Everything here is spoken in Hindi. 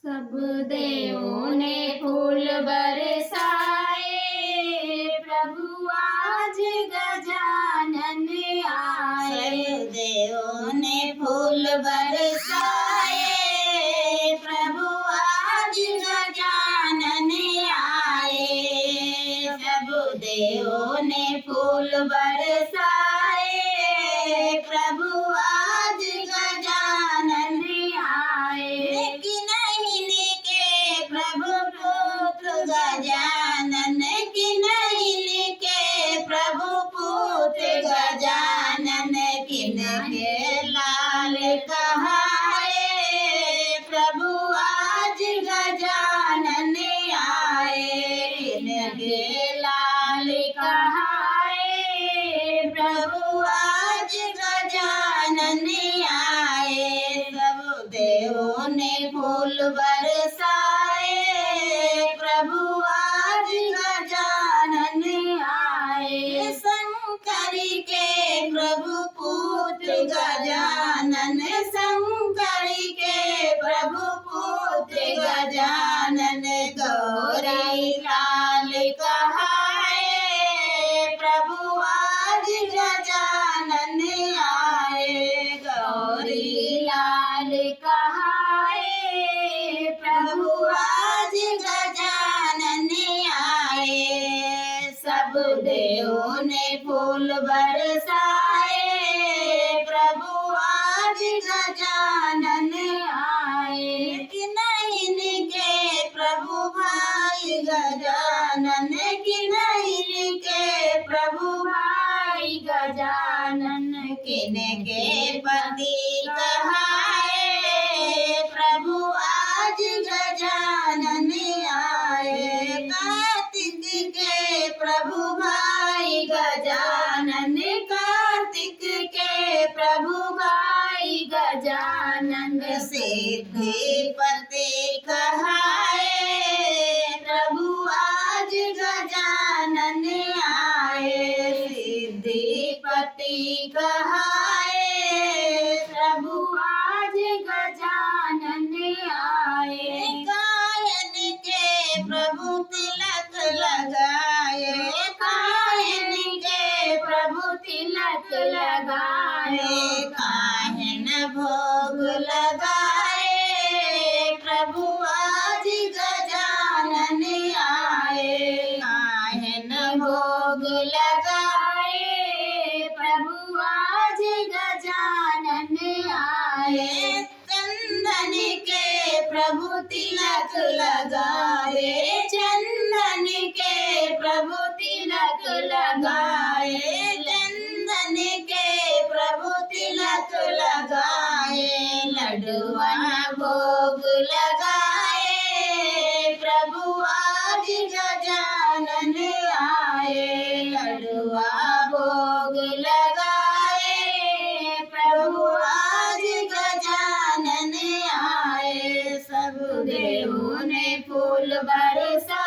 सब देवों ने फूल बरसाए, प्रभु आज गजानन आए। सब देवों ने फूल बरसाए, प्रभु आज गजानन आए। सब देवों ने फूल बरसाए, प्रभु आज गजानन आए। किन्हीं के प्रभु पुत्र गजानन, किन्हीं के प्रभु पुत्र गजानन, किनके लाल कहाए, प्रभु आज गजानन आए। किनके लाल कहाए, प्रभु आज गजानन आए। सब देवों ने फूल बरसाए, प्रभु आज गजानन आए। शंकर के प्रभु पुत्र गजानन, शंकर के प्रभु पुत्र गजानन, गौरी लाल कहाए, प्रभु आज गजानन आए। गौरी लाल कहाए, प्रभु आज गजानन आए। सब देवों ने फूल बरसाए, प्रभु आज गजानन आए। किन्हीं के प्रभु भाई गजानन, किन्हीं के प्रभु भाई गजानन, किनके पति कहाए, प्रभु आज गजानन आए। कार्तिक के प्रभु भाई गजानन, कार्तिक के प्रभु भाई गजानन, सिद्धिपति कहाए, प्रभु आज गजानन आए। सिद्धिपति कहाए, प्रभु आज गजानन आए। कायन के प्रभु तिलक लगाए, कायन के प्रभु तिलक लगाए। कायन भोग लगाए, प्रभु आज गजानन आए। कायन भोग लगाए, प्रभु आज गजानन आए। चंदन के प्रभु तिलक लगाए, चंदन के प्रभु तिलक लगाए। चंदन के प्रभु तिलक लगाए, लड्डुआ भोग लगाए, प्रभु आज गजानन आए। लड्डुआ भोग लगाए, प्रभु आज गजानन आए। सब देवों ने फूल बरसाए,